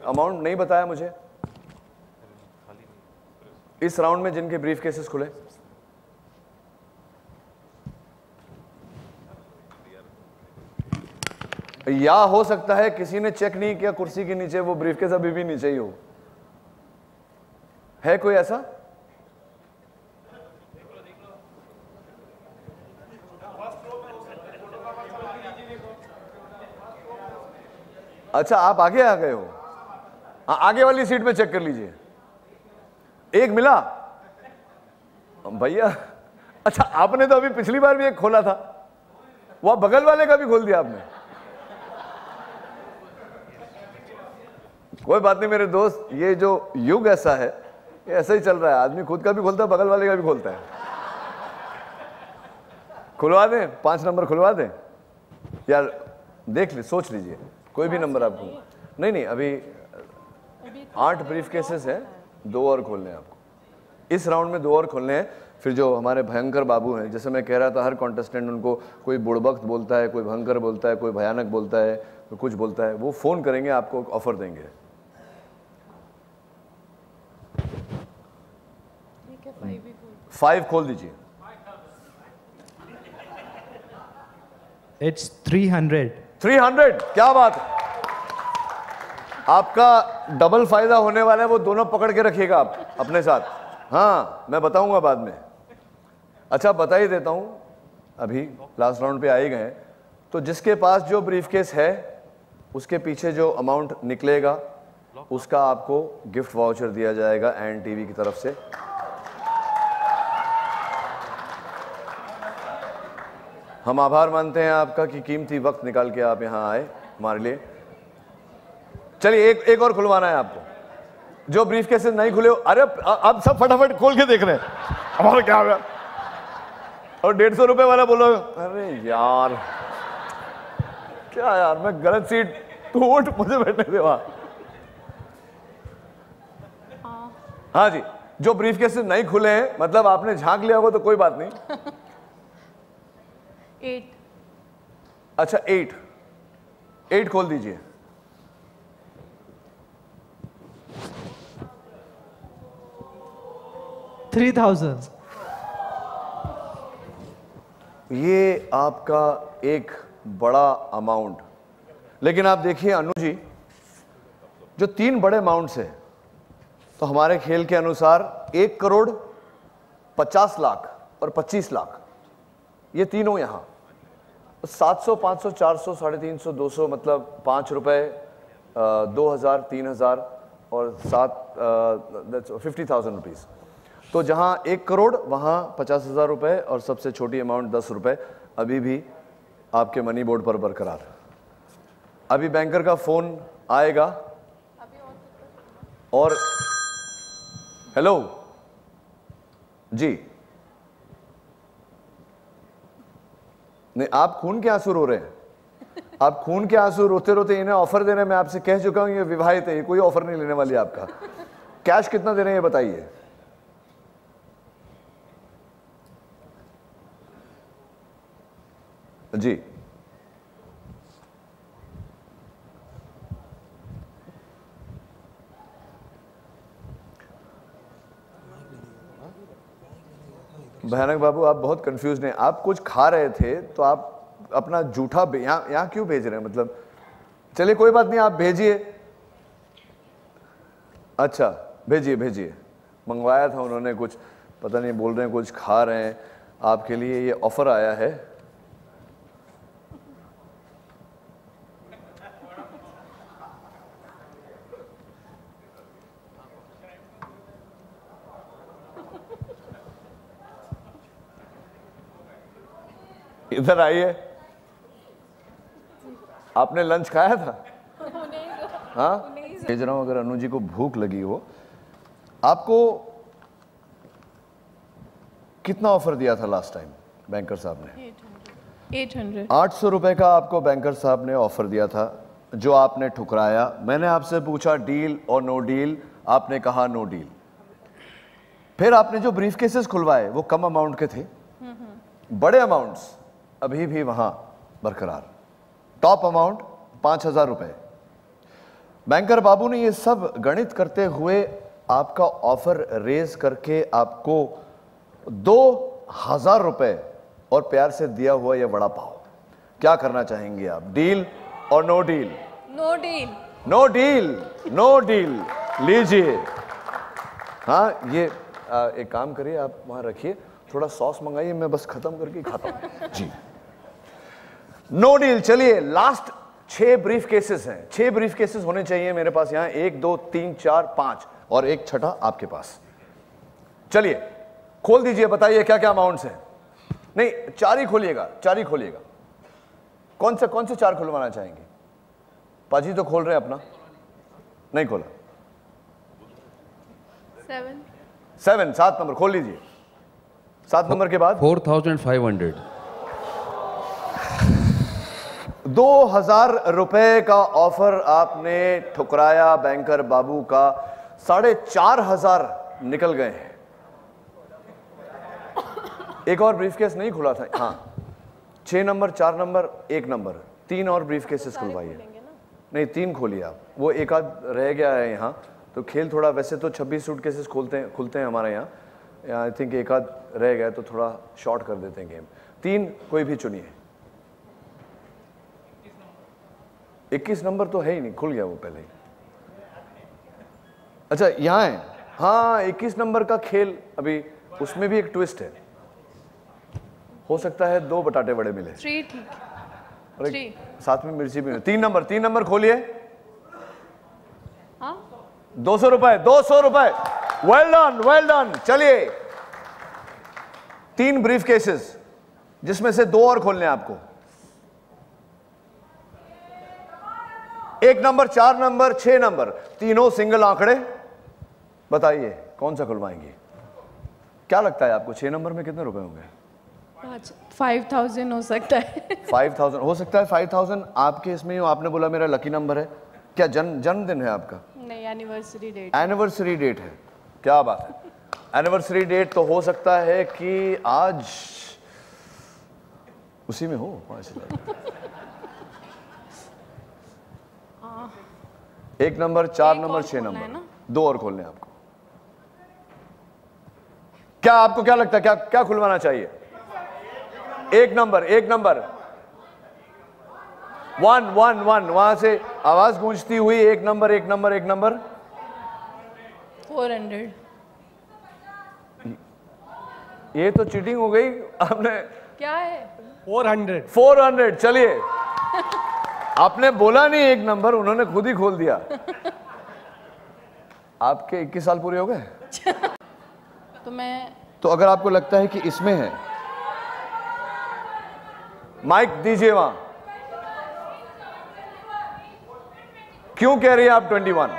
Amount नहीं बताया मुझे इस राउंड में जिनके ब्रीफ केसेस खुले? या हो सकता है किसी ने चेक नहीं किया कुर्सी के नीचे, वो ब्रीफ केस अभी भी नीचे ही हो। है कोई ऐसा? अच्छा, आप आगे आ गए हो। आगे वाली सीट में चेक कर लीजिए। एक मिला भैया? अच्छा, आपने तो अभी पिछली बार भी एक खोला था, वो बगल वाले का भी खोल दिया आपने। कोई बात नहीं मेरे दोस्त, ये जो युग ऐसा है, ये ऐसा ही चल रहा है। आदमी खुद का भी खोलता है, बगल वाले का भी खोलता है। खुलवा दें, 5 नंबर खुलवा दें यार, देख ले, सोच लीजिए कोई भी नंबर आपको। नहीं, अभी 8 ब्रीफ केसेस हैं, 2 और खोलने हैं आपको। इस राउंड में 2 और खोलने हैं। फिर जो हमारे भयंकर बाबू हैं, जैसे मैं कह रहा था, हर कॉन्टेस्टेंट उनको कोई बुड़बक बोलता है, कोई भयंकर बोलता है, कोई भयानक बोलता है, कोई कुछ बोलता है, वो फोन करेंगे, आपको ऑफर देंगे। 5 खोल दीजिए। It's 300. 300, क्या बात है। आपका डबल फायदा होने वाला है, वो दोनों पकड़ के रखिएगा आप अपने साथ। हाँ, मैं बताऊंगा बाद में। अच्छा, बता ही देता हूं, अभी लास्ट राउंड पे आ ही गए, तो जिसके पास जो ब्रीफकेस है उसके पीछे जो अमाउंट निकलेगा उसका आपको गिफ्ट वाउचर दिया जाएगा एंड टीवी की तरफ से। हम आभार मानते हैं आपका कि कीमती वक्त निकाल के आप यहां आए हमारे लिए। चलिए, एक और खुलवाना है आपको। जो ब्रीफकेस नहीं खुले हो, अरे अब सब फटाफट खोल के देख रहे हैं हमारा क्या होगा। और 150 रुपए वाला बोलो, अरे यार क्या यार, मैं गलत सीट, तू उठ, मुझे बैठने दे वहां। हाँ जी, जो ब्रीफकेस नहीं खुले हैं, मतलब आपने झांक लिया होगा तो कोई बात नहीं। 8। अच्छा, 8 खोल दीजिए। $3,000। ये आपका एक बड़ा अमाउंट, लेकिन आप देखिए अनु जी, जो 3 बड़े अमाउंट्स हैं, तो हमारे खेल के अनुसार 1 करोड़ 50 लाख और 25 लाख, ये तीनों यहाँ 700, 500, 400, 350, 200, मतलब 5 रुपए, 2000, 3000 और 50,000 रुपीज़। तो जहाँ 1 करोड़ वहाँ 50,000 रुपए और सबसे छोटी अमाउंट 10 रुपए अभी भी आपके मनी बोर्ड पर बरकरार। अभी बैंकर का फोन आएगा। और हेलो जी, नहीं, आप खून के आंसू रो रहे हैं। आप खून के आंसू रोते रोते इन्हें ऑफर दे रहे हैं। मैं आपसे कह चुका हूं ये विवाहित है, ये कोई ऑफर नहीं लेने वाली आपका। कैश कितना दे रहे हैं ये बताइए। जी, भयानक बाबू, आप बहुत कंफ्यूज हैं। आप कुछ खा रहे थे तो आप अपना जूठा यहाँ क्यों भेज रहे हैं, मतलब चलिए कोई बात नहीं, आप भेजिए। अच्छा, भेजिए। मंगवाया था उन्होंने कुछ, पता नहीं, बोल रहे हैं कुछ खा रहे हैं। आपके लिए ये ऑफर आया है। इधर आइए। आपने लंच खाया था? हाँ, भेज रहा हूं। अगर अनु जी को भूख लगी हो, आपको कितना ऑफर दिया था लास्ट टाइम बैंकर साहब ने? 800 रुपए का आपको बैंकर साहब ने ऑफर दिया था, जो आपने ठुकराया। मैंने आपसे पूछा डील और नो डील, आपने कहा नो डील। फिर आपने जो ब्रीफ केसेस खुलवाए वो कम अमाउंट के थे, बड़े अमाउंट्स अभी भी वहां बरकरार। टॉप अमाउंट 5,000 रुपए। बैंकर बाबू ने ये सब गणित करते हुए आपका ऑफर रेज करके आपको 2000 रुपए और प्यार से दिया हुआ ये वड़ा पाव। क्या करना चाहेंगे आप? डील और no deal? No deal. No deal, no deal. लीजिए। हाँ, ये एक काम करिए, आप वहां रखिए, थोड़ा सॉस मंगाइए, मैं बस खत्म करके खाता हूं जी। No deal. चलिए, लास्ट 6 ब्रीफ केसेस हैं। 6 ब्रीफ केसेस होने चाहिए मेरे पास यहां। 1 2 3 4 5 और एक छठा आपके पास। चलिए खोल दीजिए, बताइए क्या क्या अमाउंट्स हैं। नहीं, 4 ही खोलिएगा, 4 ही खोलिएगा। कौन से 4 खुलवाना चाहेंगे? पाजी तो खोल रहे हैं अपना, नहीं खोला। 7 7 नंबर खोल लीजिए। 7 नंबर के बाद 4500। 2000 रुपए का ऑफर आपने ठुकराया बैंकर बाबू का। 4500 निकल गए हैं। एक और ब्रीफकेस नहीं खुला था। हाँ, 6 नंबर, 4 नंबर, 1 नंबर, 3 और ब्रीफकेसेस खुलवाइए। नहीं, 3 खोलिए आप। वो एक आध रह गया है यहाँ, तो खेल थोड़ा, वैसे तो 26 सूटकेसेस खुलते हैं हमारे यहाँ। आई थिंक एक आध रह गया तो थोड़ा शॉर्ट कर देते हैं गेम। 3 कोई भी चुनिए। 21 नंबर तो है ही नहीं, खुल गया वो पहले ही। अच्छा, यहाँ है। हाँ, 21 नंबर का खेल अभी, उसमें भी एक ट्विस्ट है। हो सकता है 2 बटाटे बड़े मिले। 3 ठीक। और 3 साथ में मिर्ची भी। 3 नंबर खोलिए। हाँ, 200 रुपए, 200 रुपए। Well done, well done. चलिए, 3 ब्रीफ केसेस, जिसमें से 2 और खोलने हैं आपको। 1 नंबर, 4 नंबर, 6 नंबर, तीनों सिंगल आंकड़े। बताइए कौन सा खुलवाएंगे? क्या लगता है आपको 6 नंबर में कितने रुपए होंगे? 5000 हो सकता है। 5000 हो सकता है। 5000 आपके इसमें ही। आपने बोला मेरा लकी नंबर है। क्या जन्मदिन है आपका? नहीं, एनिवर्सरी डेट। एनिवर्सरी डेट है। क्या बात है। एनिवर्सरी डेट तो हो सकता है कि आज उसी में हो। 1 नंबर, 4 नंबर, 6 नंबर, 2 और खोलने आपको। क्या आपको क्या लगता है, क्या क्या खुलवाना चाहिए? 1 नंबर, 1 नंबर, 1 1 1, वहां से आवाज गूंजती हुई 1 नंबर, 1 नंबर, 1 नंबर। 400। ये तो चीटिंग हो गई आपने। क्या है? 400। 400। चलिए, आपने बोला नहीं 1 नंबर, उन्होंने खुद ही खोल दिया। आपके 21 साल पूरे हो गए? तो अगर आपको लगता है कि इसमें है, माइक दीजिए वहां। क्यों कह रही है आप 21?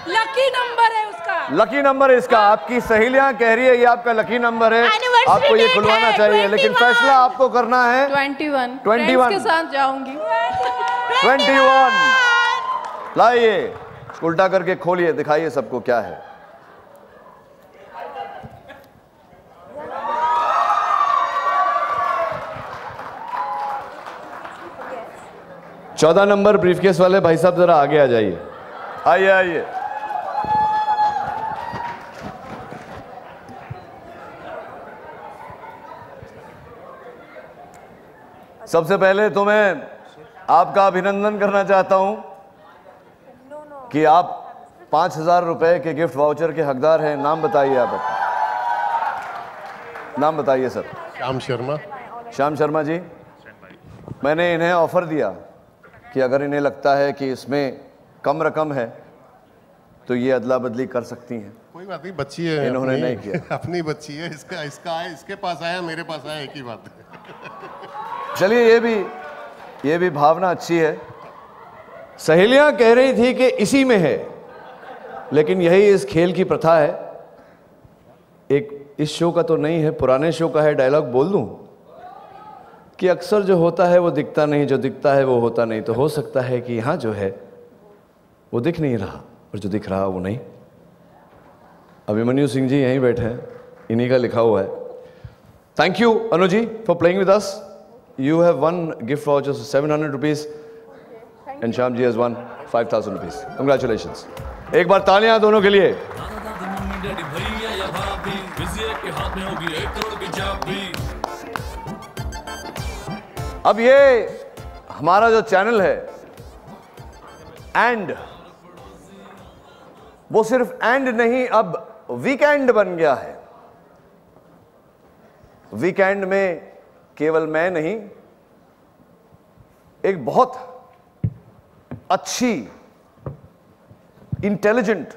लकी नंबर है उसका। लकी नंबर है इसका। आपकी सहेलियां कह रही है ये आपका लकी नंबर है, आपको ये खुलवाना चाहिए, लेकिन फैसला आपको करना है। 21 21 के साथ जाऊंगी। 21 लाइए, उल्टा करके खोलिए, दिखाइए सबको क्या है। चौदह नंबर ब्रीफकेस वाले भाई साहब जरा आगे आ जाइए। आइए आइए। सबसे पहले तो मैं आपका अभिनंदन करना चाहता हूं कि आप 5000 रुपए के गिफ्ट वाउचर के हकदार हैं। नाम बताइए आप अपना। नाम बताइए सर। श्याम शर्मा। श्याम शर्मा जी, मैंने इन्हें ऑफर दिया कि अगर इन्हें लगता है कि इसमें कम रकम है तो ये अदला बदली कर सकती हैं। कोई बात नहीं, बच्ची है, इन्होंने नहीं किया। अपनी बच्ची है। इसका आया, इसके पास आया, मेरे पास आया, एक ही बात है। चलिए, ये भी भावना अच्छी है। सहेलियां कह रही थी कि इसी में है, लेकिन यही इस खेल की प्रथा है। एक इस शो का तो नहीं है, पुराने शो का है। डायलॉग बोल दूं कि अक्सर जो होता है वो दिखता नहीं, जो दिखता है वो होता नहीं। तो हो सकता है कि यहां जो है वो दिख नहीं रहा और जो दिख रहा वो नहीं। अभिमन्यु सिंह जी यहीं बैठे हैं, इन्हीं का लिखा हुआ है। Thank you Anu ji for playing with us. You have won gift vouchers of 700 rupees and Shyam ji has won 5,000 rupees. Congratulation. एक बार तालियां दोनों के लिए। अब ये हमारा जो चैनल है एंड, वो सिर्फ एंड नहीं, अब वीकेंड बन गया है। वीकेंड में केवल मैं नहीं, एक बहुत अच्छी इंटेलिजेंट